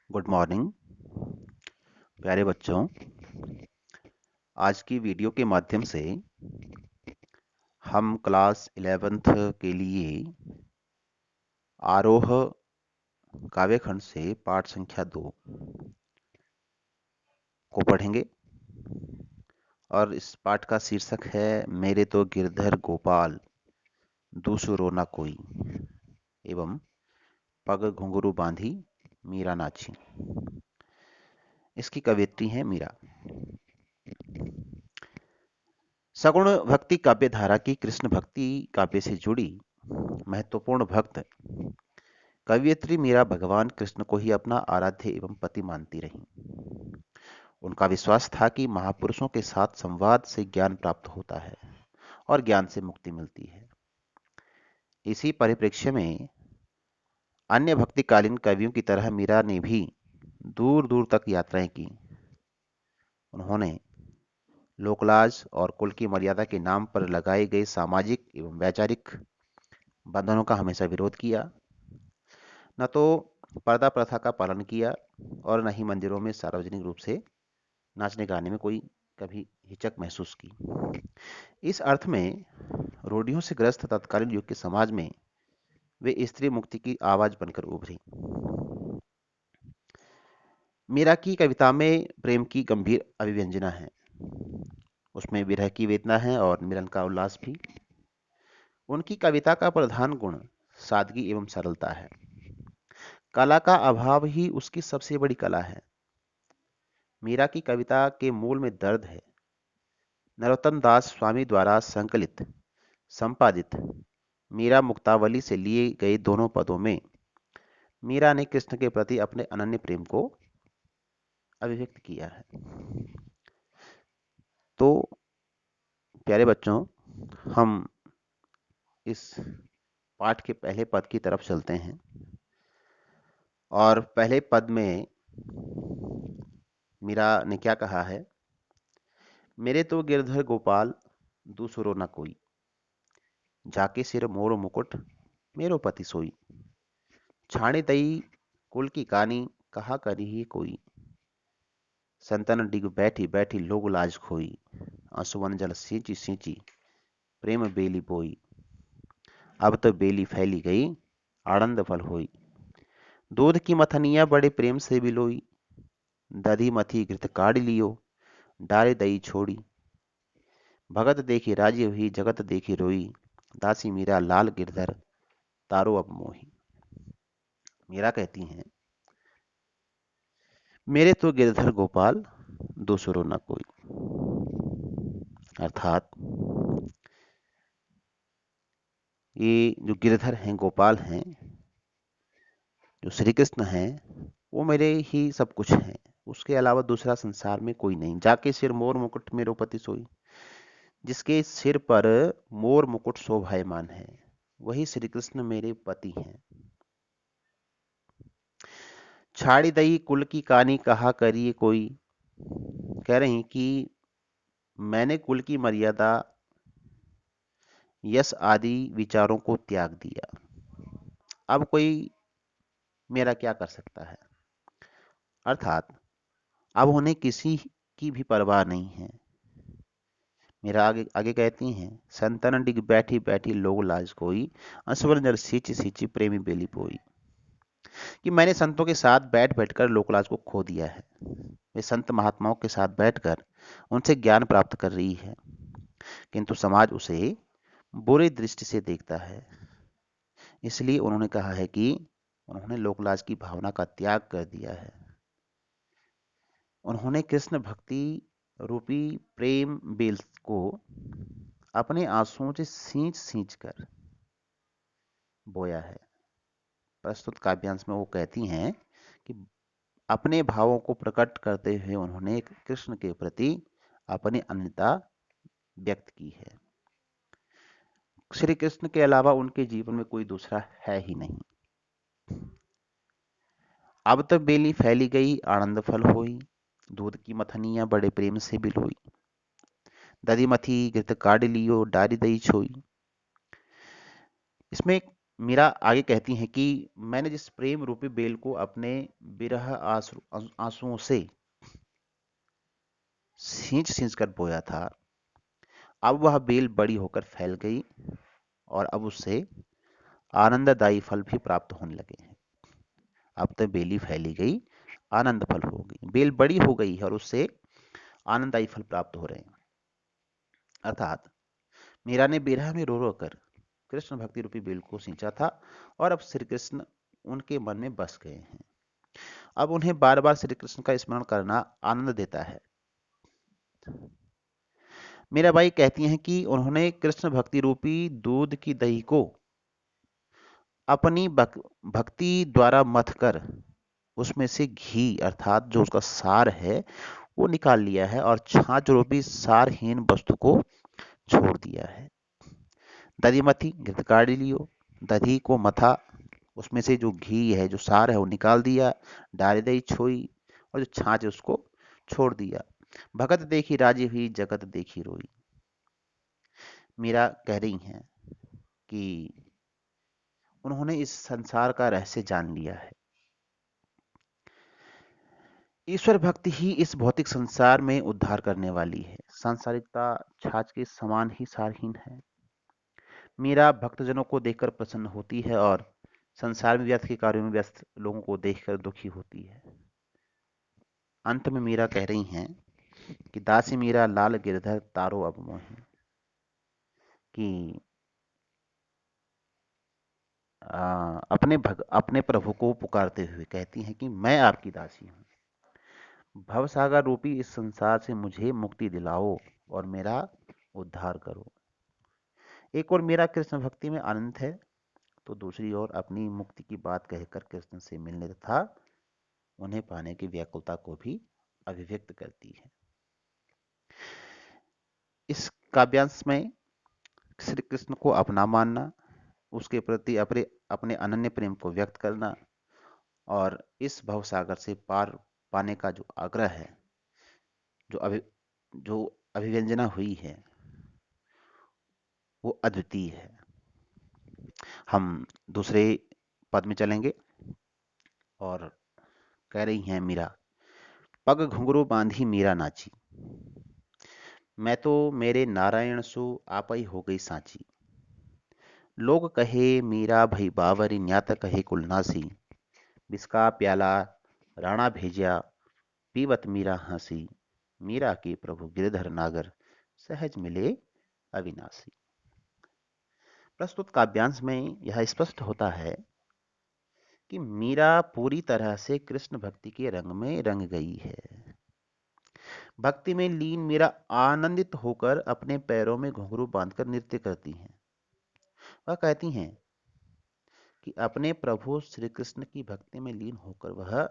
Good morning प्यारे बच्चों। आज की वीडियो के माध्यम से हम क्लास 11th के लिए आरोह काव्यखंड से पाठ संख्या 2 को पढ़ेंगे और इस पाठ का शीर्षक है मेरे तो गिरधर गोपाल दूसरो न कोई एवं पग घुंघरू बांधी मीरा नाची। इसकी कवयित्री है मीरा। सगुण भक्ति काव्य धारा की कृष्ण भक्ति काव्य से जुड़ी महत्वपूर्ण भक्त कवयित्री मीरा भगवान कृष्ण को ही अपना आराध्य एवं पति मानती रही। उनका विश्वास था कि महापुरुषों के साथ संवाद से ज्ञान प्राप्त होता है और ज्ञान से मुक्ति मिलती है। इसी परिप्रेक्ष्य में अन्य भक्तिकालीन कवियों की तरह मीरा ने भी दूर दूर तक यात्राएं की। उन्होंने लोकलाज और कुल की मर्यादा के नाम पर लगाए गए सामाजिक एवं वैचारिक बंधनों का हमेशा विरोध किया। न तो पर्दा प्रथा का पालन किया और न ही मंदिरों में सार्वजनिक रूप से नाचने गाने में कोई कभी हिचक महसूस की। इस अर्थ में रूढ़ियों से ग्रस्त तत्कालीन युग के समाज में वे स्त्री मुक्ति की आवाज बनकर उभरी। मीरा की कविता में प्रेम की गंभीर अभिव्यंजना है, उसमें विरह की वेदना है और मिलन का उल्लास भी। उनकी कविता का प्रधान गुण सादगी एवं सरलता है। कला का अभाव ही उसकी सबसे बड़ी कला है। मीरा की कविता के मूल में दर्द है। नरोत्तम दास स्वामी द्वारा संकलित संपादित मीरा मुक्तावली से लिए गए दोनों पदों में मीरा ने कृष्ण के प्रति अपने अनन्य प्रेम को अभिव्यक्त किया है। तो प्यारे बच्चों, हम इस पाठ के पहले पद की तरफ चलते हैं और पहले पद में मीरा ने क्या कहा है। मेरे तो गिरधर गोपाल दूसरो न कोई, जाके सिर मोर मुकुट मेरो पति सोई। छाणे दई कुल की कानी कहा करी ही कोई, संतन डिग बैठी बैठी लोग लाज खोई। आंसुवन जल सींची सींची प्रेम बेली बोई, अब तो बेली फैली गई आनंद फल होई। दूध की मथनिया बड़े प्रेम से बिलोई, दधी मथी घृत काढ़ लियो डारे दई छोड़ी। भगत देखी राजी हुई जगत देखी रोई, दासी मीरा लाल गिरधर तारो अब मोही। मीरा कहती हैं, मेरे तो गिरधर गोपाल दूसरो न कोई। अर्थात ये जो गिरधर हैं, गोपाल हैं, जो श्री कृष्ण हैं, वो मेरे ही सब कुछ हैं। उसके अलावा दूसरा संसार में कोई नहीं। जाके सिर मोर मुकुट मेरो पति सोई, जिसके सिर पर मोर मुकुट शोभायमान है वही श्री कृष्ण मेरे पति हैं। छाड़ी दई कुल की कहानी कहा करिए कोई, कह रही कि मैंने कुल की मर्यादा यश आदि विचारों को त्याग दिया, अब कोई मेरा क्या कर सकता है। अर्थात अब उन्हें किसी की भी परवाह नहीं है। मेरा आगे आगे कहती हैं, संतन डिग बैठी बैठी लोग लाज कोई, असवर नर सींची सींची प्रेमी बेली बोई। कि मैंने संतों के साथ बैठ बैठकर लोकलाज को खो दिया है। वे संत महात्माओं के साथ बैठकर उनसे ज्ञान प्राप्त कर रही है, किंतु समाज उसे बुरी दृष्टि से देखता है। इसलिए उन्होंने कहा है कि उन्होंने लोकलाज की भावना का त्याग कर दिया है। उन्होंने कृष्ण भक्ति रूपी प्रेम बेल को अपने आंसुओं से सींच सींच कर बोया है। प्रस्तुत काव्यांश में वो कहती हैं कि अपने भावों को प्रकट करते हुए उन्होंने कृष्ण के प्रति अपनी अन्यता व्यक्त की है। श्री कृष्ण के अलावा उनके जीवन में कोई दूसरा है ही नहीं। अब तो बेली फैली गई आनंद फल होई, दूध की मथनिया बड़े प्रेम से बिलोई। दधी मथी घृत काढ़ लियो डारी दई छोई। इसमें मीरा आगे कहती हैं कि मैंने जिस प्रेम रूपी बेल को अपने विरह आंसुओं से सींच सींच कर बोया था, अब वह बेल बड़ी होकर फैल गई और अब उससे आनंददायी फल भी प्राप्त होने लगे हैं। अब तो बेली फैली गई, आनंद फल हो गई, बेल बड़ी हो गई है और उससे आनंददायी फल प्राप्त हो रहे हैं। अर्थात मीरा ने बिरह में रो रो कर कृष्ण भक्ति रूपी बेल को सींचा था और अब श्री कृष्ण उनके मन में बस गए हैं। अब उन्हें बार बार श्री कृष्ण का स्मरण करना आनंद देता है। मीराबाई कहती हैं कि उन्होंने कृष्ण भक्ति रूपी दूध की दही को अपनी भक्ति द्वारा मथ कर उसमें से घी अर्थात जो उसका सार है वो निकाल लिया है और छाछ रूपी सारहीन वस्तु को छोड़ दिया है। दधि मथी घृतकाढ़ी लियो, दधि को मथा, उसमें से जो घी है जो सार है वो निकाल दिया, डाली दही छोई और जो छाछ है उसको छोड़ दिया। भगत देखी राजी हुई, जगत देखी रोई। मीरा कह रही हैं कि उन्होंने इस संसार का रहस्य जान लिया है। ईश्वर भक्ति ही इस भौतिक संसार में उद्धार करने वाली है। सांसारिकता छाछ के समान ही सारहीन है। मीरा भक्तजनों को देखकर प्रसन्न होती है और संसार में व्यर्थ के कार्यों में व्यस्त लोगों को देखकर दुखी होती है। अंत में मीरा कह रही हैं कि दासी मीरा लाल गिरधर तारो अब मोहि, कि अपने प्रभु को पुकारते हुए कहती हैं कि मैं आपकी दासी हूँ, भवसागर रूपी इस संसार से मुझे मुक्ति दिलाओ और मेरा उद्धार करो। एक और मेरा कृष्ण भक्ति में आनंद है, तो दूसरी ओर अपनी मुक्ति की बात कहकर कृष्ण से मिलने तथा उन्हें पाने की व्याकुलता को भी अभिव्यक्त करती है। इस काव्यांश में श्री कृष्ण को अपना मानना, उसके प्रति अपने अपने अनन्य प्रेम को व्यक्त करना और इस भवसागर से पार पाने का जो आग्रह है, जो अभि जो अभिव्यंजना हुई है, वो अद्वितीय है। हम दूसरे पद में चलेंगे और कह रही हैं मीरा, पग घुंघरू बांधी मीरा नाची, मैं तो मेरे नारायण सु आपई हो गई सांची। लोग कहे मीरा भई बावरी, न्यात कहे कुलनासी, बिस्का प्याला राणा भेजिया, पीवत मीरा हंसी, मीरा के प्रभु गिरधर नागर, सहज मिले अविनाशी। प्रस्तुत काव्यांश में यह स्पष्ट होता है कि मीरा पूरी तरह से कृष्ण भक्ति के रंग में रंग गई है। भक्ति में लीन मीरा आनंदित होकर अपने पैरों में घुंघरू बांधकर नृत्य करती हैं। वह कहती हैं कि अपने प्रभु श्री कृष्ण की भक्ति में लीन होकर वह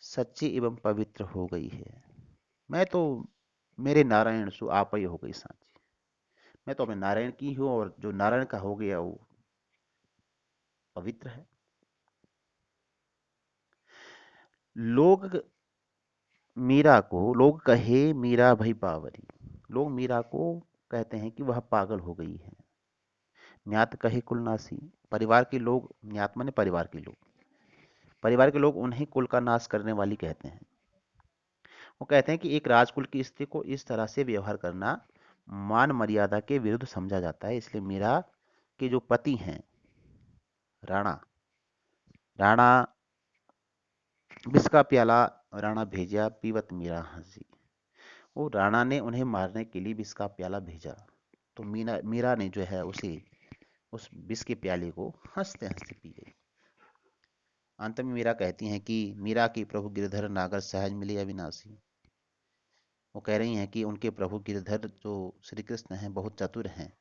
सच्ची एवं पवित्र हो गई है। मैं तो मेरे नारायण सु आप ही हो गई सांची, मैं तो अपने नारायण की हूं और जो नारायण का हो गया वो पवित्र है। लोग लोग कहे मीरा भाई बावरी, लोग मीरा को कहते हैं कि वह पागल हो गई है। न्यात कहे कुलनासी, परिवार के लोग, न्यात माने परिवार के लोग उन्हें कुल का नाश करने वाली कहते हैं। वो कहते हैं कि एक राजकुल की स्त्री को इस तरह से व्यवहार करना मान मर्यादा के विरुद्ध समझा जाता है। इसलिए मीरा के जो पति हैं राणा राणा विष का प्याला राणा भेजा, पीवत मीरा हंसी, वो राणा ने उन्हें मारने के लिए विष का प्याला भेजा, तो मीरा मीरा ने जो है उसे उस विष के प्याले को हंसते हंसते पी गई। अंत में मीरा कहती हैं कि मीरा की प्रभु गिरधर नागर सहज मिले अविनाशी। वो कह रही हैं कि उनके प्रभु गिरधर जो श्री कृष्ण हैं बहुत चतुर हैं,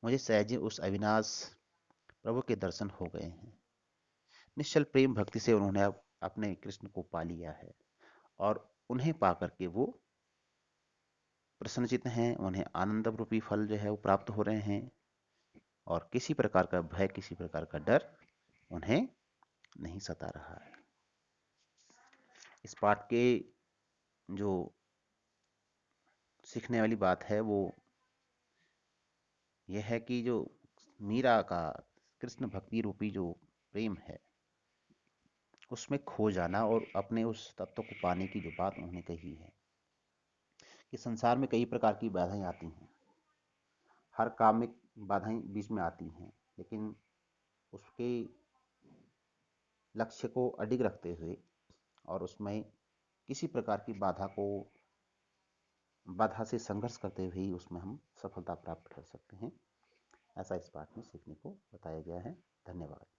मुझे सहज ही उस अविनाश प्रभु के दर्शन हो गए हैं। निश्चल प्रेम भक्ति से उन्होंने अपने कृष्ण को पा लिया है और उन्हें पा करके वो प्रसन्नचित हैं, उन्हें आनंद रूपी फल जो है वो प्राप्त हो रहे हैं और किसी प्रकार का भय, किसी प्रकार का डर उन्हें नहीं सता रहा है। इस पाठ के जो सीखने वाली बात है वो यह है कि जो मीरा का कृष्ण भक्ति रूपी जो प्रेम है उसमें खो जाना और अपने उस तत्व को पाने की जो बात उन्होंने कही है कि संसार में कई प्रकार की बाधाएं आती हैं, हर काम में बाधाएं बीच में आती हैं, लेकिन उसके लक्ष्य को अडिग रखते हुए और उसमें किसी प्रकार की बाधा से संघर्ष करते हुए ही उसमें हम सफलता प्राप्त कर सकते हैं। ऐसा इस पाठ में सीखने को बताया गया है। धन्यवाद।